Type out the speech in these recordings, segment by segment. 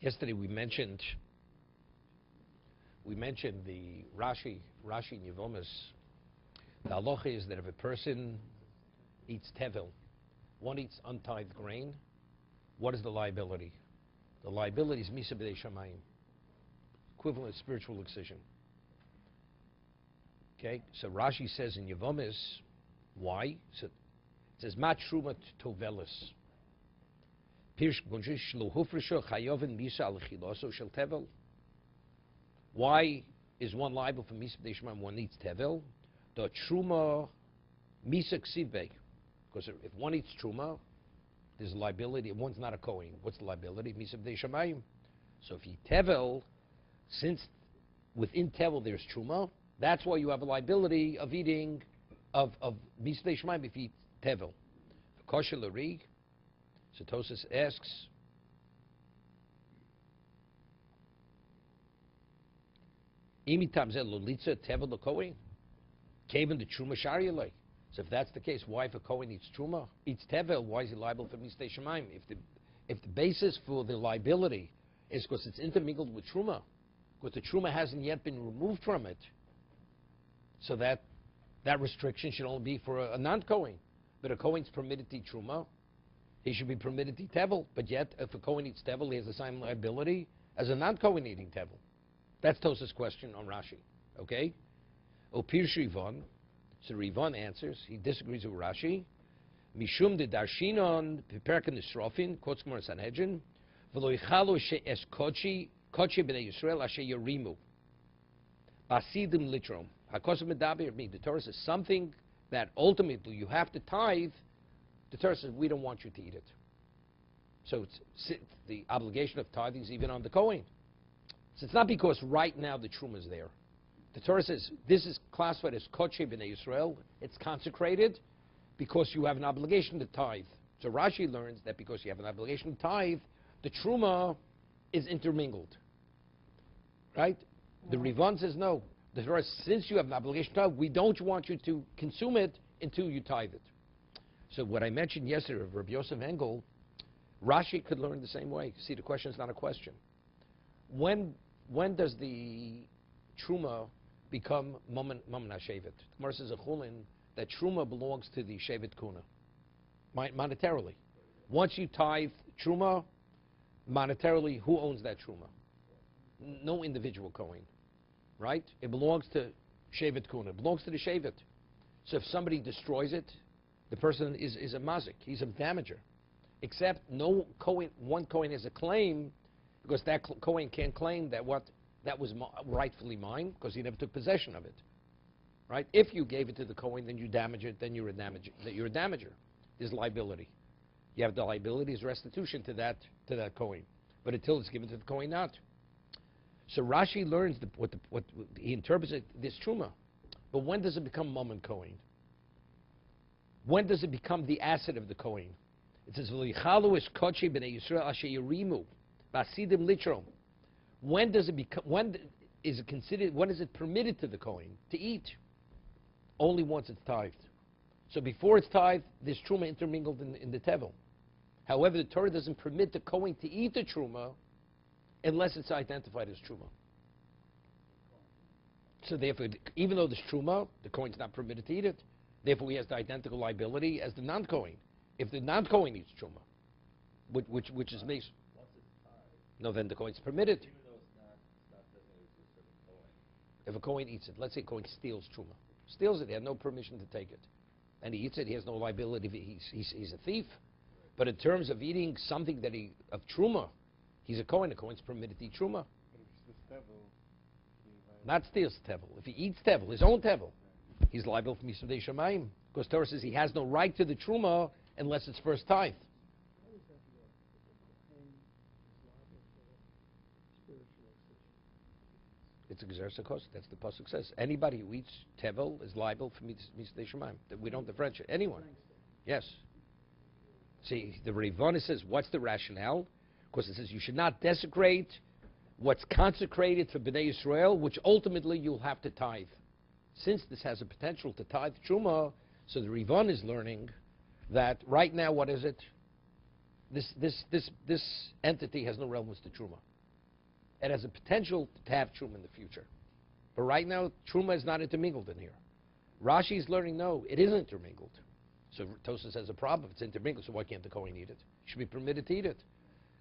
Yesterday we mentioned the Rashi in Yevomis. The halacha is that if a person eats tevel, one eats untithed grain, what is the liability? The liability is misa b'dei shamayim, equivalent of spiritual excision. Okay, so Rashi says in Yevomis, why? So it says mat truma tovelis. Why is one liable for misa b'dei shamayim? One eats tevel. The truma misa ksive, because if one eats truma, there's a liability. One's not a kohen. What's the liability? Misa b'dei shamayim. So if you tevel, since within tevel there's truma, that's why you have a liability of eating of misa b'dei shamayim if you eat tevel. Kosher l'ri. So Tosas asks, imitam zel lolitza tevel l'kohen. Came in the truma shariyalei. So if that's the case, why if a kohen eats truma, eats tevel, why is he liable for misa b'dei shamayim? If the basis for the liability is because it's intermingled with truma, because the truma hasn't yet been removed from it, so that restriction should only be for a non-kohen. But a kohen's permitted to eat truma, he should be permitted to eat tevel. But yet, if a kohen eats tevel, he has the same liability as a non-kohen eating tevel. That's Tosas' question on Rashi. Okay. Opir Rivan, so Rivan answers, he disagrees with Rashi. Mishum de darshinon peperkan nisrofin, quotes Gemara Sanhedrin, v'lo yichalu es kochi b'nei Yisrael asher yorimu. Basidim litrom. Hakosav medaber me. The Torah says something that ultimately you have to tithe. The Torah says we don't want you to eat it. So it's the obligation of tithing is even on the Kohen. So it's not because right now the truma is there. The Torah says this is classified as Koche B'nai Yisrael. It's consecrated because you have an obligation to tithe. So Rashi learns that because you have an obligation to tithe, the truma is intermingled. Right? The Rivan says no. The Torah says, since you have an obligation to tithe, we don't want you to consume it until you tithe it. So what I mentioned yesterday of Rabbi Yosef Engel, Rashi could learn the same way. See, the question is not a question. When does the truma become Mammon HaShevet? The Gemara says a chulin that truma belongs to the Shevet Kuna, monetarily. Once you tithe truma, monetarily, who owns that truma? No individual Kohen, right? It belongs to Shevet Kuna. It belongs to the Shevet. So if somebody destroys it, the person is a mazik. He's a damager. Except no Kohen, one Kohen has a claim, because that Kohen can't claim that that was rightfully mine, because he never took possession of it. Right? If you gave it to the Kohen, then you damage it, then you're a damager. There's liability. You have the liability as restitution to that Kohen. But until it's given to the Kohen, not. So Rashi learns what he interprets it, this truma. But when does it become Mammon Kohen? When does it become the asset of the Kohen? It says, "V'lichalu es kochi b'nei Yisrael asher yirimu basidim litrom." When does it become? When is it considered? When is it permitted to the Kohen to eat? Only once it's tithed. So before it's tithed, there's truma intermingled in the tevel. However, the Torah doesn't permit the Kohen to eat the truma unless it's identified as truma. So therefore, even though there's truma, the Kohen's not permitted to eat it. Therefore, he has the identical liability as the non-Kohen. If the non-Kohen eats truma, which is based, no, then the Kohen's permitted. Even though it's not designated to a certain Kohen. If a Kohen eats it, let's say a Kohen steals truma, steals it, he had no permission to take it, and he eats it, he has no liability. He's a thief. But in terms of eating something of truma, he's a Kohen. A Kohen's permitted to eat truma. But if it's the tevel, Not steals tevel. If he eats tevel, his own tevel, he's liable for misa b'dei shamayim, because Torah says he has no right to the truma unless it's first tithe. How does that work? The Kohen is liable for spiritual excision. It's a gzersa kos. That's the pasuk says. Anybody who eats tevel is liable for misa b'dei shamayim. We don't differentiate anyone. Yes. See, the Rivana says, what's the rationale? Because it says you should not desecrate what's consecrated for Bnei Yisrael, which ultimately you'll have to tithe. Since this has a potential to tithe truma, so the Rivan is learning that right now, what is it? this entity has no relevance to truma. It has a potential to have truma in the future. But right now, truma is not intermingled in here. Rashi is learning, no, it is intermingled. So Tosfos has a problem. If it's intermingled, so why can't the Kohen eat it? He should be permitted to eat it.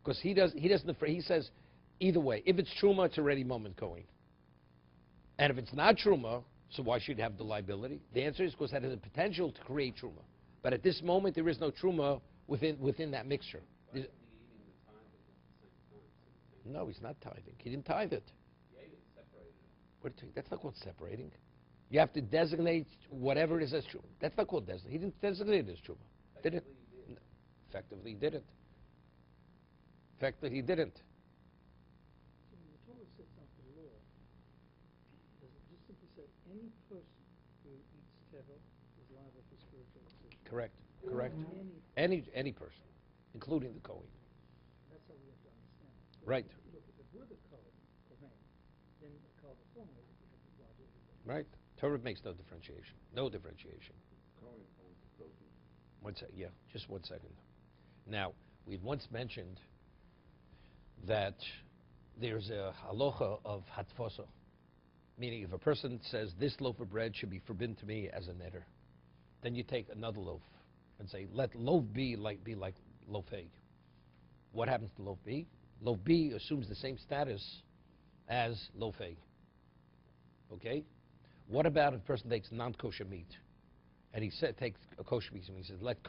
Because he says, either way, if it's truma, it's already moment Kohen. And if it's not truma, so why should it have the liability? The answer is because that has a potential to create truma. But at this moment, there is no truma within that mixture. Why isn't he eating the tithe at the same time? No, he's not tithing. He didn't tithe it. He ate it, separated it. That's not called separating. You have to designate whatever it is as truma. That's not called designate. He didn't designate it as truma. Did it? Effectively, he did. No. Effectively, he didn't. Effectively, he didn't. So when the Torah sets out the law, does it just simply say any person who eats tevel is liable for spiritual decision? Correct. Correct. Any person, including the Kohen. That's how we have to understand it. Right. Look, if it were the Kohen, then a Kal V'chomer would have to oblige everybody. Right. Torah makes no differentiation. No differentiation. Cohen owns the building. One sec. Yeah, just 1 second. Now, we've once mentioned that there's a halacha of hatfosa, meaning if a person says this loaf of bread should be forbidden to me as a neder, then you take another loaf and say let loaf B be like loaf A. What happens to loaf B? Loaf B assumes the same status as loaf A. Okay? What about if a person takes non-kosher meat and he takes a kosher piece and he says let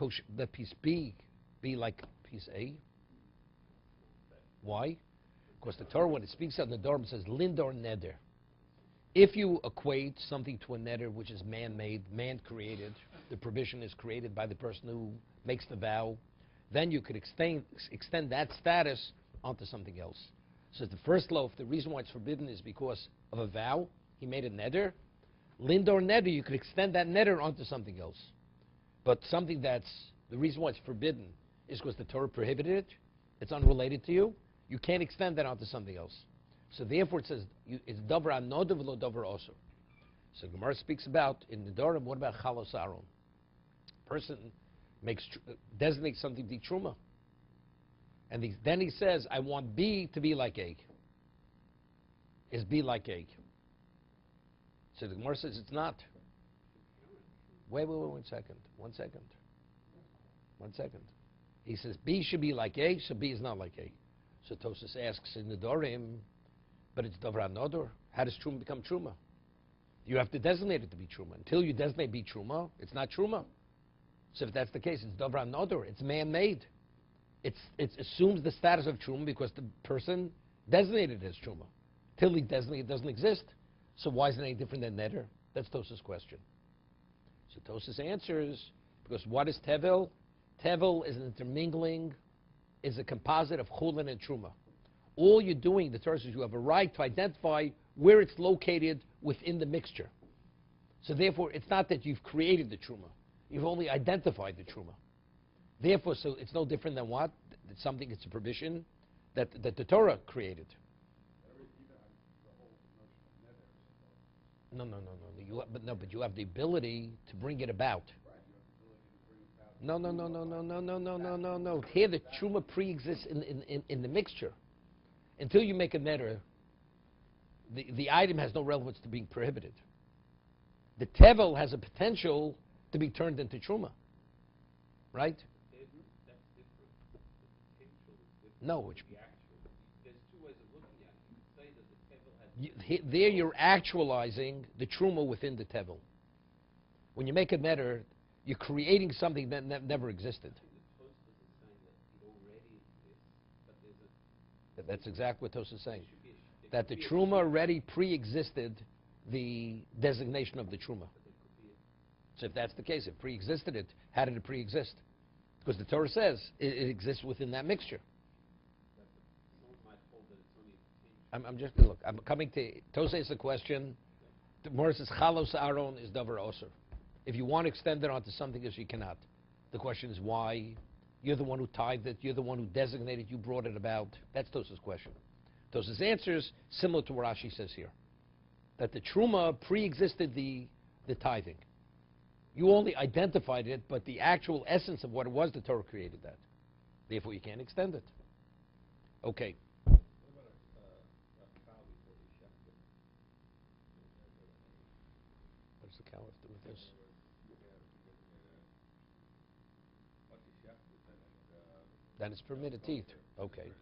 piece B be like piece A? Why? Because the Torah, when it speaks out in the Dorm, says lindor neder. If you equate something to a neder which is man-made, man-created, the provision is created by the person who makes the vow, then you could extend that status onto something else. So the first loaf, the reason why it's forbidden is because of a vow. He made a neder. Lindor neder, you could extend that neder onto something else. But something that's, the reason why it's forbidden is because the Torah prohibited it. It's unrelated to you. You can't extend that onto something else. So therefore it says, it's davar anodav v'lo davar osur. So Gemara speaks about, in the Dorim, what about chalos aron? Person designates something to be truma. And then he says, I want B to be like A. Is B like A? So the Gemara says it's not. Wait, 1 second. 1 second. 1 second. He says B should be like A, so B is not like A. So Tosfos asks in the Dorim, but it's Davar Nodor. How does Truma become Truma? You have to designate it to be Truma. Until you designate be Truma, it's not Truma. So if that's the case, it's Davar Nodor. It's man-made. It assumes the status of Truma because the person designated it as Truma. Till he designated it doesn't exist. So why is it any different than Neder? That's Tosfos' question. So Tosfos answers, because what is Tevel? Tevel is an intermingling, is a composite of Chulin and Truma. All you're doing, the Torah says, you have a right to identify where it's located within the mixture. So therefore, it's not that you've created the Truma. You've only identified the Truma. Therefore, so it's no different than what? It's something, it's a provision that the Torah created. No. But you have the ability to bring it about. No. Here the truma pre-exists in the mixture. Until you make a neder, the item has no relevance to being prohibited. The tevel has a potential to be turned into truma, right? That's different. The potential is different. No, than the actual. There's two ways of looking at it. You could say that the tevel has. There you're actualizing the truma within the tevel. When you make a neder, you're creating something that never existed. The Tosfos is saying that it already exists, but there's a. That's exactly what Tosfos is saying. There That the could be a truma already pre-existed the designation of the truma. But there could be a. So if that's the case, it pre-existed it, how did it pre-exist? Because the Torah says it exists within that mixture. Someone might hold that it's only a potential. I'm coming to, Tosfos is the question. The Gemara says, chalos aron is davar osur. If you want to extend it onto something else, you cannot. The question is why? You're the one who tithed it. You're the one who designated. You brought it about. That's Tosfos' question. Tosfos answers similar to what Rashi says here, that the truma pre-existed the tithing. You only identified it, but the actual essence of what it was, the Torah created that. Therefore, you can't extend it. Okay. What about a cow before they shecht it? What does the cow have to do with this? Once you shecht it, Then it's permitted to eat. Okay.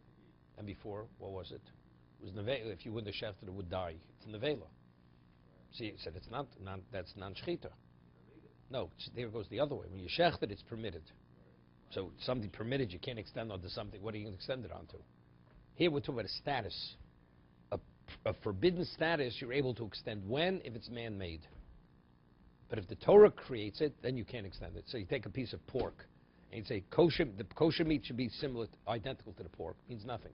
And before, what was it? It was nevela. If you wouldn't have shechted, it would die. It's nevela. See, it said it's not that's non-shchita. No, there goes the other way. When you shecht it, it's permitted. So something permitted, you can't extend onto something. What are you going to extend it onto? Here we're talking about a status. A forbidden status you're able to extend when? If it's man-made. But if the Torah creates it, then you can't extend it. So you take a piece of pork, and you say the kosher meat should be similar, identical to the pork. It means nothing.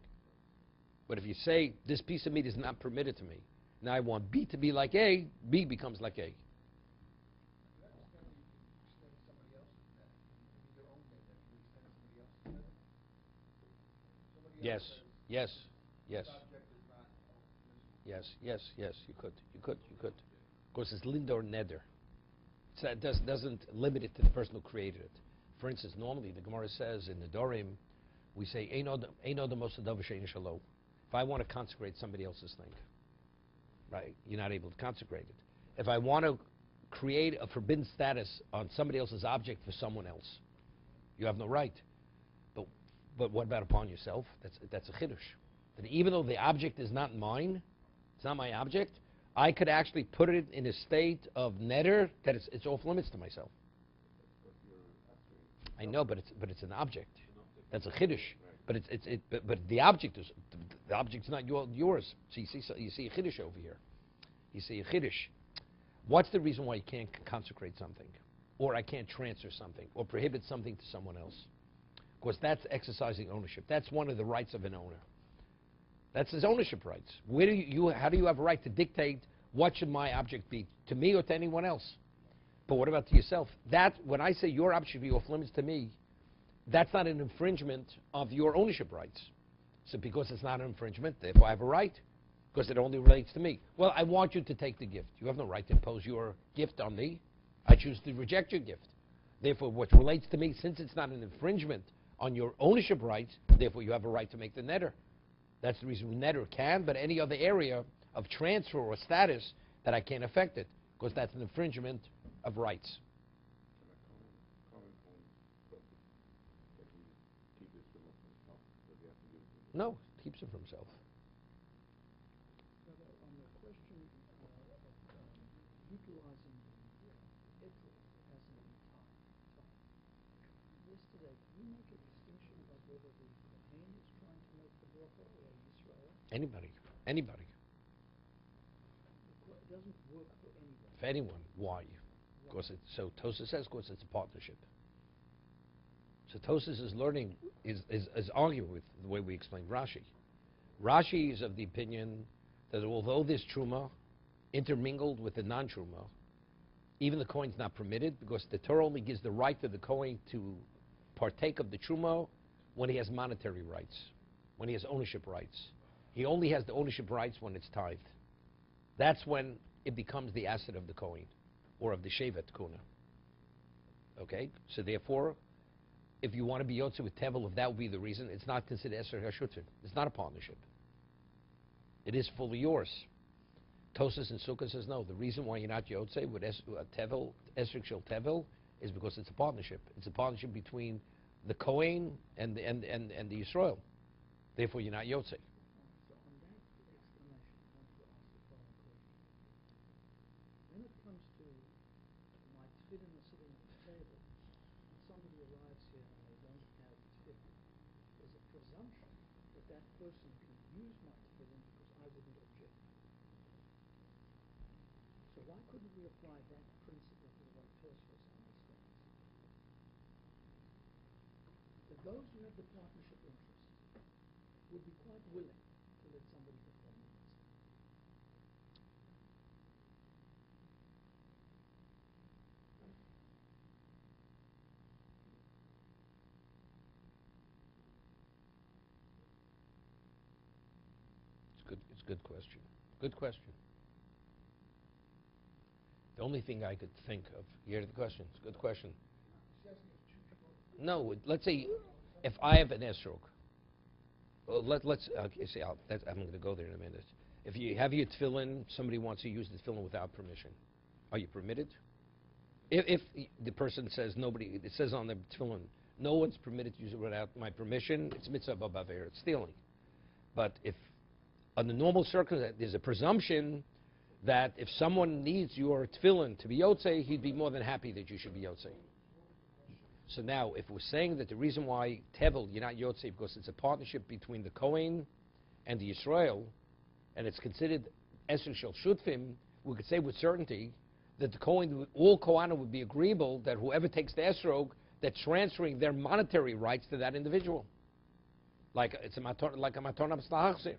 But if you say this piece of meat is not permitted to me, now I want B to be like A, B becomes like A. Yes, yes, yes. Yes, you could. Of course, it's linda or neder. So it doesn't limit it to the person who created it. For instance, normally the Gemara says in the Dorim, we say, Eino the most shalom. If I want to consecrate somebody else's thing, right, you're not able to consecrate it. If I want to create a forbidden status on somebody else's object for someone else, you have no right. But what about upon yourself? That's a chiddush. That even though the object is not mine, it's not my object, I could actually put it in a state of neder that it's off limits to myself. I know, but it's an object. That's a chiddush. But but the object's not yours. So you see a chiddush over here. You see a chiddush. What's the reason why you can't consecrate something, or I can't transfer something, or prohibit something to someone else? Of course, that's exercising ownership. That's one of the rights of an owner. That's his ownership rights. How do you have a right to dictate what should my object be, to me or to anyone else? But what about to yourself? When I say your object should be off limits to me, that's not an infringement of your ownership rights. So because it's not an infringement, therefore I have a right, because it only relates to me. Well, I want you to take the gift. You have no right to impose your gift on me. I choose to reject your gift. Therefore, what relates to me, since it's not an infringement on your ownership rights, therefore you have a right to make the neder. That's the reason neder can, but any other area of transfer or status that I can't affect it, because that's an infringement of rights. No, he keeps it for himself. On the question of utilizing the Etrus as an entire yesterday, can you make a distinction of whether the Kohen is trying to make the bracha or Yisrael? Anybody. It doesn't work for anyone. For anyone. Why? Because so Tosas says, because it's a partnership. So Tosas is learning, is arguing with the way we explain Rashi. Rashi is of the opinion that although this truma intermingled with the non-truma, even the Kohen's not permitted, because the Torah only gives the right to the Kohen to partake of the truma when he has monetary rights, when he has ownership rights. He only has the ownership rights when it's tithed. That's when it becomes the asset of the Kohen, or of the Shevet Kuna. Okay? So therefore, if you want to be Yotze with Tevel, if that would be the reason, it's not considered Eser HaShutzim. It's not a partnership. It is fully yours. Tosas and Sukkah says no. The reason why you're not Yotze with Tevel, Esrik Shel Tevel, is because it's a partnership. It's a partnership between the Kohen and the Yisrael. Therefore, you're not Yotze. So on that explanation, I want to ask the following question. When it comes to my tefillin are sitting at the table, and somebody arrives here and they don't have tefillin, there's a presumption that that person can use my tefillin because I wouldn't object. So why couldn't we apply that principle to the way Tosfos understands? That those who have the partnership interest would be quite willing to let somebody perform the mitzvah. It's a good question. Good question. The only thing I could think of, you hear the question, it's a good question. No, let's say if I have an esrog, well, let's see, I'm going to go there in a minute. If you have your tefillin, somebody wants to use the tefillin without permission, are you permitted? If the person says nobody, it says on the tefillin, no one's permitted to use it without my permission, it's mitzvah b'aver, it's stealing. But if under normal circumstances, there's a presumption that if someone needs your tefillin to be yotzei, he'd be more than happy that you should be yotzei. So now, if we're saying that the reason why tevel, you're not yotzei, because it's a partnership between the Kohen and the Yisrael, and it's considered Esr Shel Shutfim, we could say with certainty that the Kohen, all Kohanim would be agreeable that whoever takes the Esrog, that's transferring their monetary rights to that individual. Like it's a maton abstahachzir.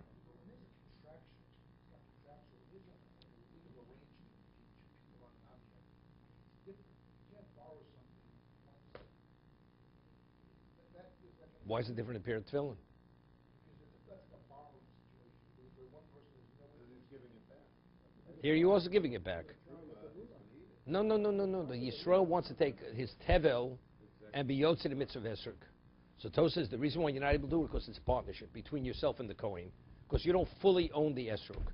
Why is it different in pair of tefillin? Here you're also giving it back. No. The Yisrael wants to take his tevel and be yotze the mitzvah esrog. So Tosha says the reason why you're not able to do it is because it's a partnership between yourself and the Kohen. Because you don't fully own the esrog.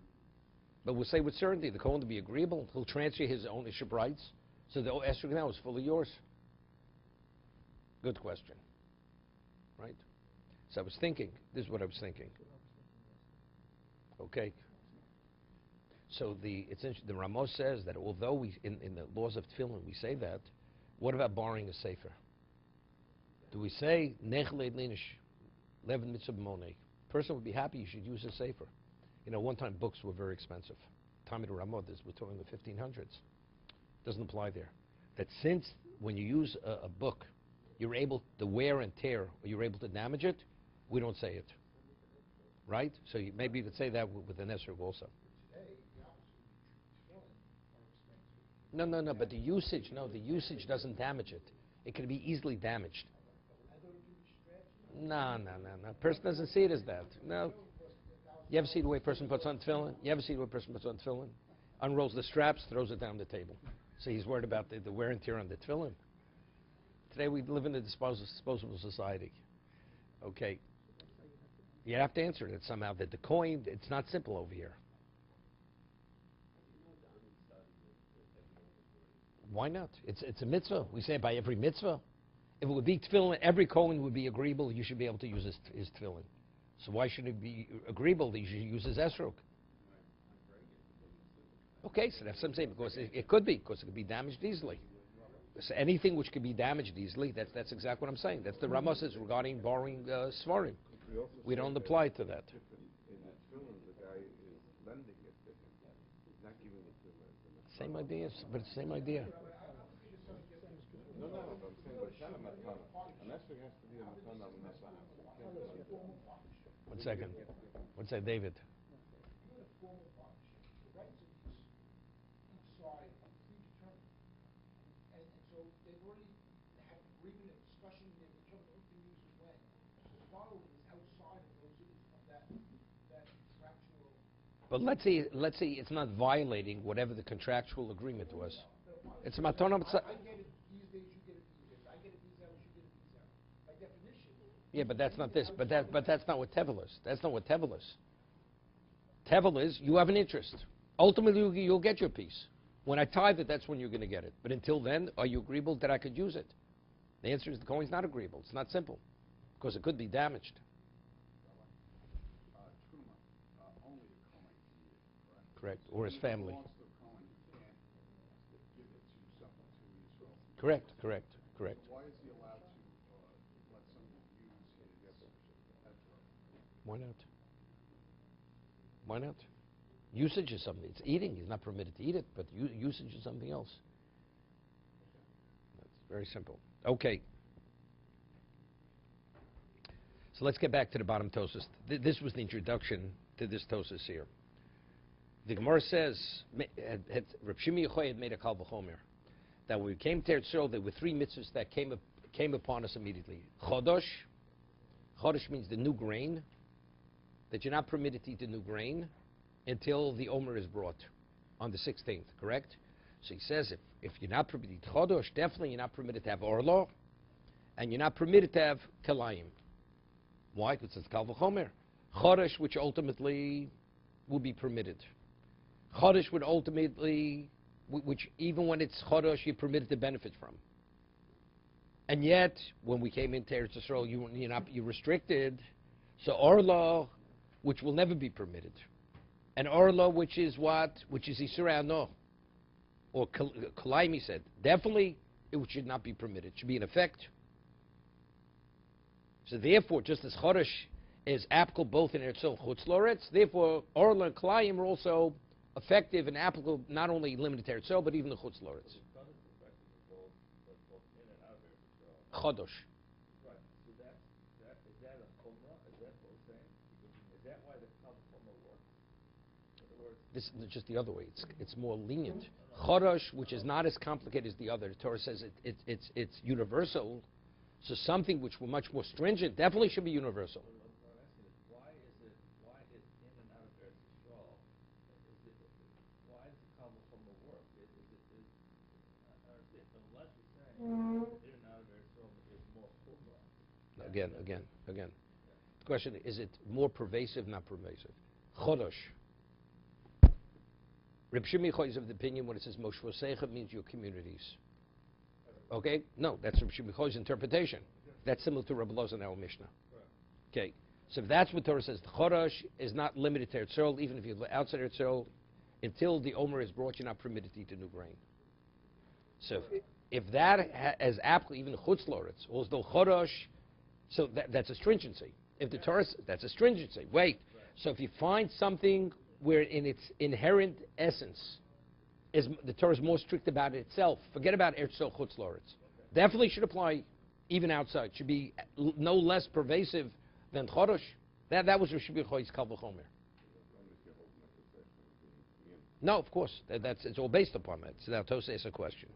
But we'll say with certainty the Kohen will be agreeable. He'll transfer his ownership rights. So the esrog now is fully yours. Good question. Right? So I was thinking, this is what I was thinking. Okay. So the Ramos says that although we in the laws of tefillin we say that, what about borrowing a sefer? Do we say nechled linish levin mitzvah b'monei? Person would be happy you should use a sefer. You know, one time books were very expensive. Talmud Ramot, we're talking the 1500s. Doesn't apply there. That since when you use a book, you're able to wear and tear, or you're able to damage it, we don't say it. Right? So maybe you could say that with an esrog also. No, but the usage doesn't damage it. It can be easily damaged. No. Person doesn't see it as that. No. You ever see the way a person puts on tefillin? Unrolls the straps, throws it down the table. So he's worried about the wear and tear on the tefillin. Today we live in a disposable society. Okay. You have to answer it somehow. That the coin, it's not simple over here. Why not? It's a mitzvah. We say it by every mitzvah. If it would be tefillin, every Kohen would be agreeable. You should be able to use his tefillin. So why should it be agreeable that you should use his esrog? Okay, so that's what I'm saying, because it could be damaged easily. So anything which could be damaged easily, that's exactly what I'm saying. That's the Ramos says regarding borrowing svarim. We don't apply to that. In the tefillin, the guy is lending it to him. He's not giving it to him. Same idea, but it's the same idea. No, but I'm saying, but it's not a matana. Unless there has to be a matana on the side. 1 second. What's that, David? But let's say it's not violating whatever the contractual agreement was. It's a matana. I get it these days, you get it these days. I get it these hours, you get it these hours. By definition. Yeah, but that's not this. But that's not what tevel is. That's not what tevel is. Tevel is you have an interest. Ultimately, you'll get your piece. When I tithe it, that's when you're going to get it. But until then, are you agreeable that I could use it? The answer is the coin's not agreeable. It's not simple because it could be damaged. Correct, or his family. Correct. Why is he allowed to let somebody use his petrol? Why not? Usage is something. It's eating. He's not permitted to eat it, but usage is something else. That's very simple. Okay. So let's get back to the bottom Tosas. This was the introduction to this Tosas here. The Gemara says, Reb Shimi Yochai had made a kal v'chomer, that when we came to Eretz Yisrael, there were 3 mitzvahs that came upon us immediately. Chodosh. Chodosh means the new grain, that you're not permitted to eat the new grain until the Omer is brought on the 16th, correct? So he says, if you're not permitted to eat Chodosh, definitely you're not permitted to have Orlo, and you're not permitted to have Kelayim. Why? Because it's kal v'chomer. Chodesh, which ultimately will be permitted. Chodesh would ultimately, which even when it's Chodesh, you're permitted to benefit from. And yet, when we came into Eretz Yisrael, you're restricted. So Orla, which will never be permitted. And Orla, which is what? Which is Isur Ano. Or Kalaimi said. Definitely, it should not be permitted. It should be in effect. So therefore, just as Chodesh is applicable both in Eretz Yisrael and Chutz La'aretz, therefore, Orla and Kalayim are also effective and applicable not only limited to Eretz Yisrael, but even the Chutz La'aretz. Chodesh. Right. So is that a chumrah? Is that what we're saying? Is that why the chumrah works? In other words, This is just the other way. It's more lenient. Chodesh, which is not as complicated as the other. The Torah says it's universal. So something which were much more stringent definitely should be universal. what I'm asking is why is in and out of Eretz Yisrael? Why does the chumrah work? Unless we're saying in and out of Eretz Yisrael is more chumrah. Again. The question is it more pervasive, not pervasive? Chodesh. Reb Shimon is of the opinion when it says Moshvosecha means your communities. Okay? No, that's Reb Shimon's interpretation. That's similar to Rabbi Loza in our Mishnah. Okay. So if that's what Torah says, the Chodesh is not limited to Eretz Yisrael, even if you're outside Eretz Yisrael, until the Omer is brought, you're not permitted to eat the new grain. So if that is applicable, even Chutz La'aretz, although Chodesh, so that's a stringency. If the Torah, that's a stringency. Wait. So if you find something where in its inherent essence, the Torah is more strict about it itself. Forget about Eretz Yisrael Chutz La'aretz. Definitely should apply even outside. Should be no less pervasive than Chodesh. That was Rosh Hashanah's Kal V'chomer. No, of course. It's all based upon that. So now Tosa asks a question.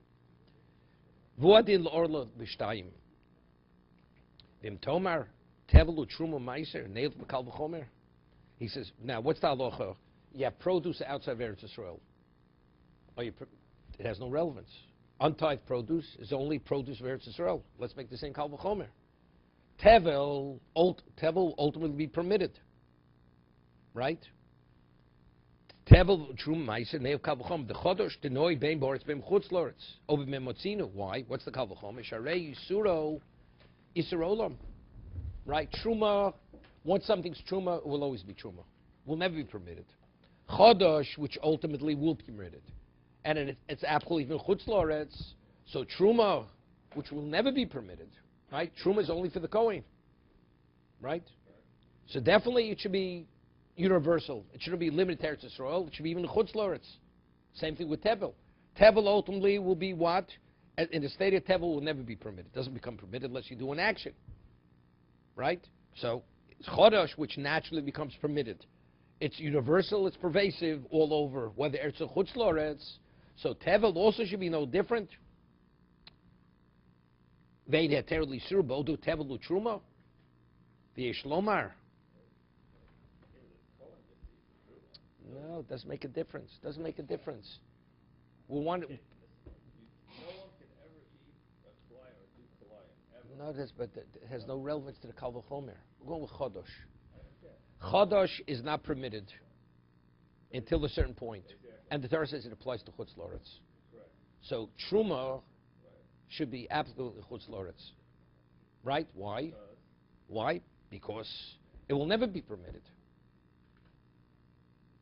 V'adin l'orla b'shtayim. V'im tomar tevelu truma meiser neilt b'kal v'chomer. He says, now what's the halacha? You have produce outside of Eretz Yisrael. It has no relevance. Untithed produce is only produce of Eretz Yisrael. Let's make the same kal v'chomer. Tevel will ultimately be permitted. Right? Tevel trum meiser neiv kal v'chomer. The chodosh denoi bein boretz bein chutz la'aretz. Over memotzino. Why? What's the kal v'chomer? Sharei yisuro yisurolam. Right? Truma. Once something's truma, it will always be truma. Will never be permitted. Chodosh, which ultimately will be permitted. And it's applicable even chutz la'aretz. So truma, which will never be permitted. Right? Truma is only for the Kohen. Right? So definitely it should be universal. It shouldn't be limited to Eretz Yisrael. It should be even chutz la'aretz. Same thing with Tevel. Tevel ultimately will be what? In the state of Tevel will never be permitted. It doesn't become permitted unless you do an action. Right? So it's Chodesh, which naturally becomes permitted. It's universal, it's pervasive all over, whether Eretz or Chutz La'aretz. So Tevel also should be no different. Ve'ed heter l'isur bo'du Tevel u'truma. V'yesh lomar. No, it doesn't make a difference. It doesn't make a difference. We want it. No one can ever eat a kalai or do kalai ever. No, but it has no relevance to the Kal V'chomer. We're going with Chodosh. Chodosh is not permitted until a certain point. And the Torah says it applies to Chutz La'aretz. So Truma should be applicable to Chutz La'aretz. Right? Why? Why? Because it will never be permitted.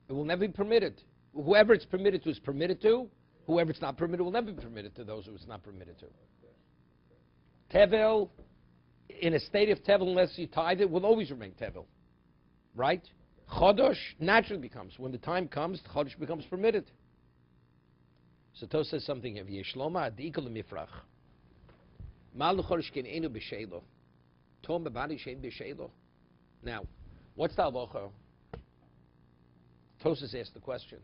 It will never be permitted. Whoever it's permitted to is permitted to. Whoever it's not permitted will never be permitted to those who it's not permitted to. Tevel, in a state of Tevel, unless you tithe it, will always remain Tevel. Right? Chodosh naturally becomes. When the time comes, Chodosh becomes permitted. So Tos says something of Yeshloma adikal mifrach. Mal chodosh ken enu b'sheilo. Tom b'badi shein b'sheilo. Now, what's the halacha? Tosas asked the question.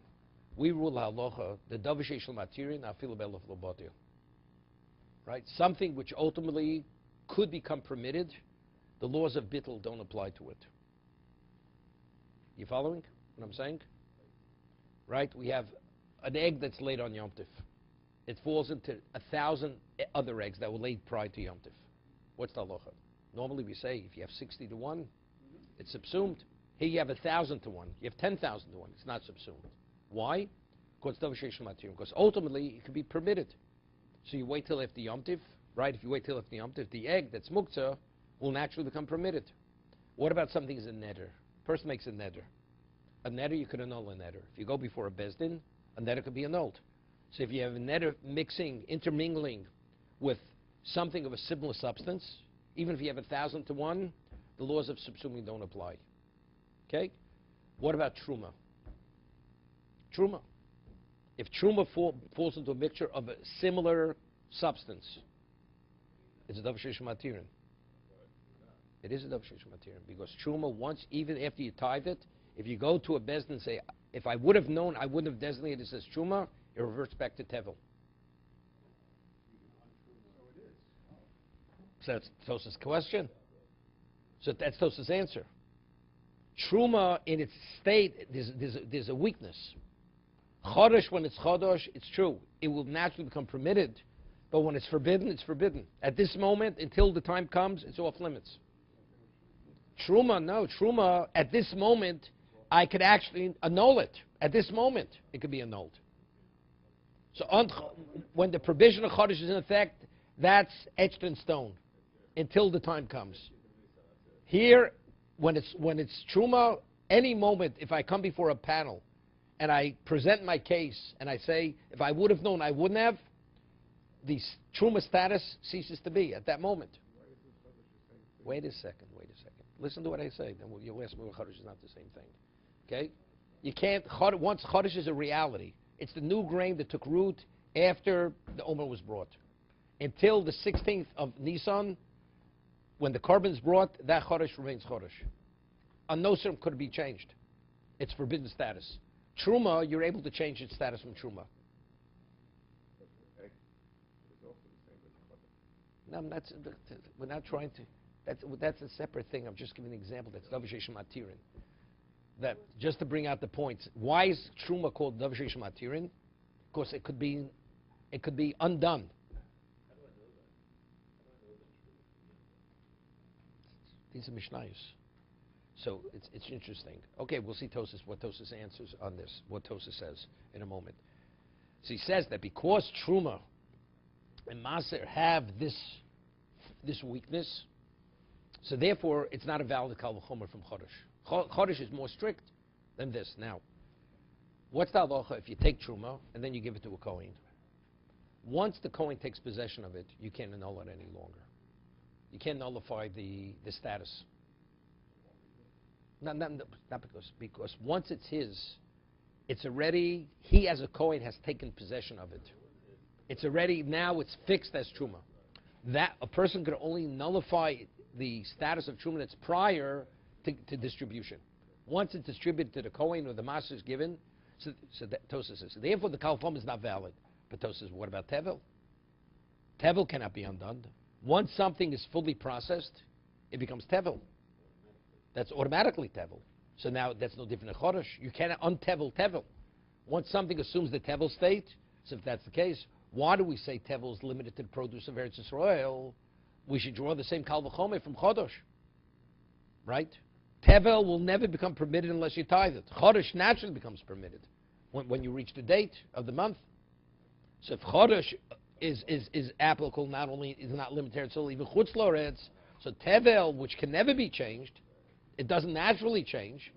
We rule halacha the davar sheishel matirin afilu be'elov lobatir. Right? Something which ultimately could become permitted, the laws of bittul don't apply to it. You following what I'm saying? Right? We have an egg that's laid on Yom Tif. It falls into 1,000 other eggs that were laid prior to Yom Tif. What's the halacha? Normally we say if you have 60 to 1, It's subsumed. Here you have 1,000 to 1. You have 10,000 to 1. It's not subsumed. Why? Because ultimately it can be permitted. So you wait till after Yom Tiv, right? If you wait till after Yom Tiv, the egg that's muktzah will naturally become permitted. What about something as a neder? Person makes a neder. A neder, you could annul a neder. If you go before a bezdin, a neder could be annulled. So if you have a neder mixing, intermingling with something of a similar substance, even if you have 1,000 to 1, the laws of subsuming don't apply. Okay? What about truma? Truma. If truma falls into a mixture of a similar substance, it's a davar sheish matirin. It is a davar sheish matirin because truma, once, even after you tithe it, if you go to a bezdin and say, if I would have known, I wouldn't have designated this as truma, it reverts back to tevel. So that's Tosa's question. So that's Tosa's answer. Truma in its state, there's a weakness. Chodesh, when it's chodesh, it's true. It will naturally become permitted. But when it's forbidden, it's forbidden. At this moment, until the time comes, it's off limits. Truma, no. Truma, at this moment, I could actually annul it. At this moment, it could be annulled. So when the provision of chodesh is in effect, that's etched in stone until the time comes. Here, when it's truma, any moment, if I come before a panel and I present my case and I say, if I would have known, I wouldn't have, the truma status ceases to be at that moment. Wait a second. Listen to what I say. Then you'll ask me why chodesh is not the same thing. Okay? You can't, once chodesh is a reality, it's the new grain that took root after the Omer was brought. Until the 16th of Nisan, when the carbon's brought, that chodesh remains chodesh. A nosrim could be changed. It's forbidden status. Truma, you're able to change its status from truma. No, we're not trying to. That's a separate thing. I'm just giving an example. That's davar sheish matirin. That just to bring out the points. Why is truma called davar sheish matirin? Because it could be undone. How do I know that? These are mishnayos. So it's interesting. Okay, we'll see what Tosis answers on this. What Tosis says in a moment. So he says that because truma and maser have this weakness, so therefore it's not a valid kal v'chomer from chodesh. Chodesh is more strict than this. Now, what's the halacha if you take truma and then you give it to a kohen? Once the kohen takes possession of it, you can't annul it any longer. You can't nullify the status. Not because once it's his, it's already, he as a kohen has taken possession of it. It's already, now it's fixed as truma. That a person could only nullify the status of truma that's prior to distribution. Once it's distributed to the kohen or the master is given, so that Tosa says, therefore the kal v'chomer is not valid. But Tosa says, what about tevel? Tevel cannot be undone. Once something is fully processed, it becomes tevel. That's automatically tevel. So now that's no different than chodesh. You cannot untevel tevel. Once something assumes the tevel state, so if that's the case, why do we say tevel is limited to the produce of Eretz Yisrael? We should draw the same kal v'chomer from chodesh, right? Tevel will never become permitted unless you tithe it. Chodesh naturally becomes permitted when you reach the date of the month. So if chodesh is applicable, not only is not limited to even chutz loretz, so tevel, which can never be changed, it doesn't naturally change,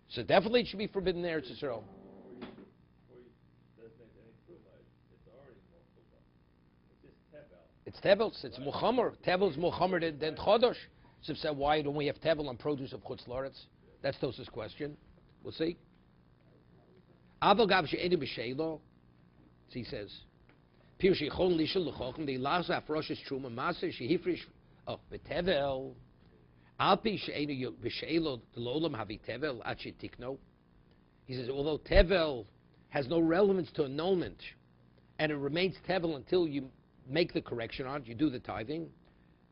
so definitely it should be forbidden there. It's Yisrael. It's tevel. It's muchamer. Tevel is muchamer than chodesh. So why don't we have tevel on produce of chutz loretz? That's Tosa's question. We'll see. Aval gav she'enu b'sheilo. He says, Pirush yichol lishel l'chochem the lazaf roshes truma maser shehifrish v'tevel alpi she'enu b'sheilo l'olam havi tevel at shetikno. He says, although tevel has no relevance to annulment, and it remains tevel until you make the correction on it, you do the tithing.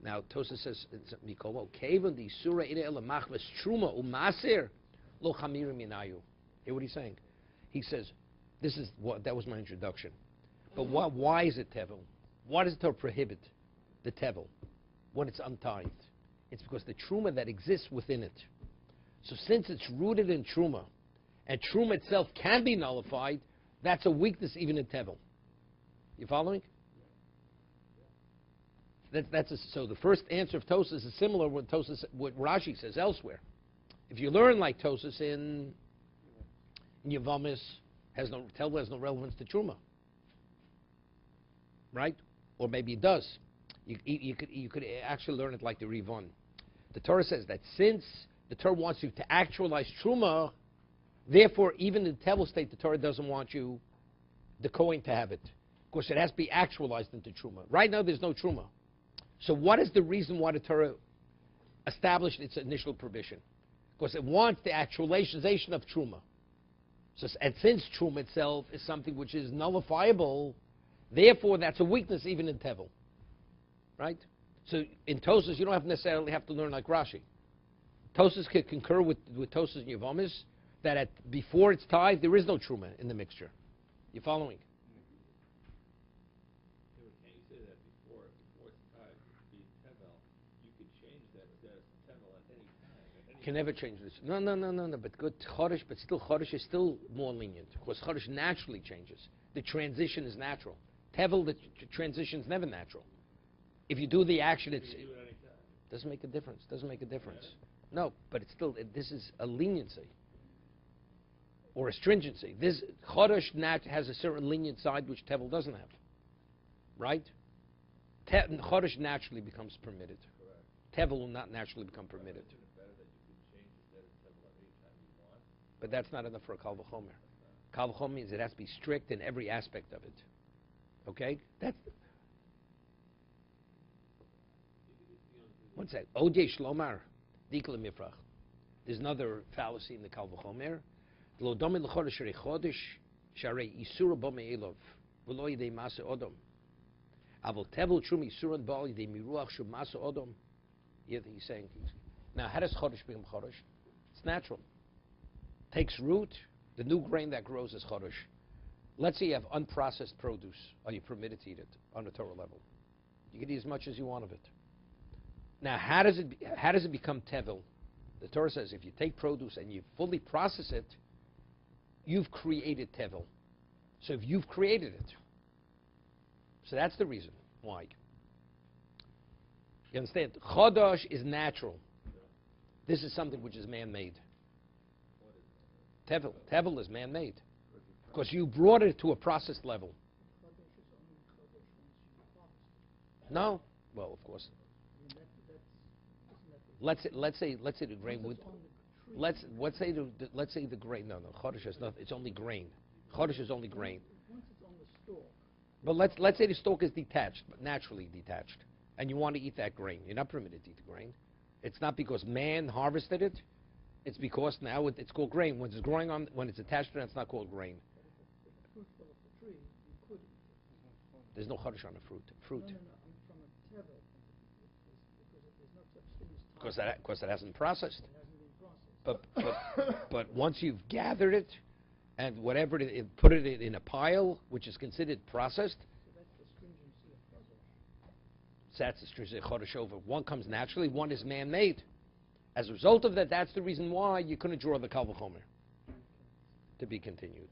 Now Tosa says, Mikomo kevan the surah ina elamachves truma umaser lo chamirim minayu. Hear what he's saying? He says, that was my introduction. But why is it tevel? Why does it prohibit the tevel when it's untithed? It's because the truma that exists within it. So since it's rooted in truma, and truma itself can be nullified, that's a weakness even in tevel. You following? So the first answer of Tosas is similar with what Rashi says elsewhere. If you learn like Tosas in Yavamis, tevel has no relevance to truma, right? Or maybe it does. You could actually learn it like the Rivon. The Torah says that since the Torah wants you to actualize truma, therefore even in tevel state the Torah doesn't want you, the Kohen, to have it. Of course, it has to be actualized into truma. Right now there's no truma. So what is the reason why the Torah established its initial prohibition? Because it wants the actualization of truma. So, and since truma itself is something which is nullifiable, therefore that's a weakness even in tevel. Right? So in Tosas, you don't necessarily have to learn like Rashi. Tosas can concur with Tosas and Yavamis that before it's tied, there is no truma in the mixture. You following? Can't you say that before it's tied to be tevel, you could change that status to tevel at any time? Can never change this. No. But good Chodesh, but still Chodesh is still more lenient. Because Chodesh naturally changes. The transition is natural. Tevel, the transition is never natural. If you do the action, it doesn't make a difference. Doesn't make a difference. No, but it's still, this is a leniency or a stringency. This Chodesh has a certain lenient side which Tevel doesn't have. Right? Chodesh naturally becomes permitted. Tevel will not naturally become permitted. But that's not enough for a Kal V'chomer. Kal V'chomer means it has to be strict in every aspect of it. Okay? That's... One sec. Odeh Shlomar, Dikla Mifrach. There's another fallacy in the Kal V'chomer. Lo domin l'chodesh rechodesh, sharei isura bo me'elov, v'lo yidei masa odom. Avol tevel shum isuran ba'al yidei miruach shum masa odom. He's saying, now how does chodesh become chodesh? It's natural. Takes root, the new grain that grows is chodesh. Let's say you have unprocessed produce. Are you permitted to eat it on the Torah level? You can eat as much as you want of it. Now, how does it become tevel? The Torah says if you take produce and you fully process it, you've created tevel. So if you've created it, so that's the reason why. You understand? Chodosh is natural. This is something which is man-made. Tevel is man-made. Because you brought it to a processed level. No? Well, of course. Let's say the grain would. Let's say the grain. No. Chodesh is not. It's only grain. Chodesh is only grain. Once it's on the stalk. But let's say the stalk is detached, naturally detached, and you want to eat that grain. You're not permitted to eat the grain. It's not because man harvested it. It's because now it's called grain. When it's growing on, when it's attached to it, it's not called grain. If the fruit fell off the tree, you could eat it. There's no chodesh on the fruit. No, from a tevel, because there's no such thing as time. Because it hasn't processed. It hasn't been processed. But once you've gathered it, and whatever put it in a pile, which is considered processed. So that's the stringency of chodesh. So that's the stringency of chodesh over. One comes naturally, one is man-made. As a result of that, that's the reason why you couldn't draw the Kal V'chomer. To be continued.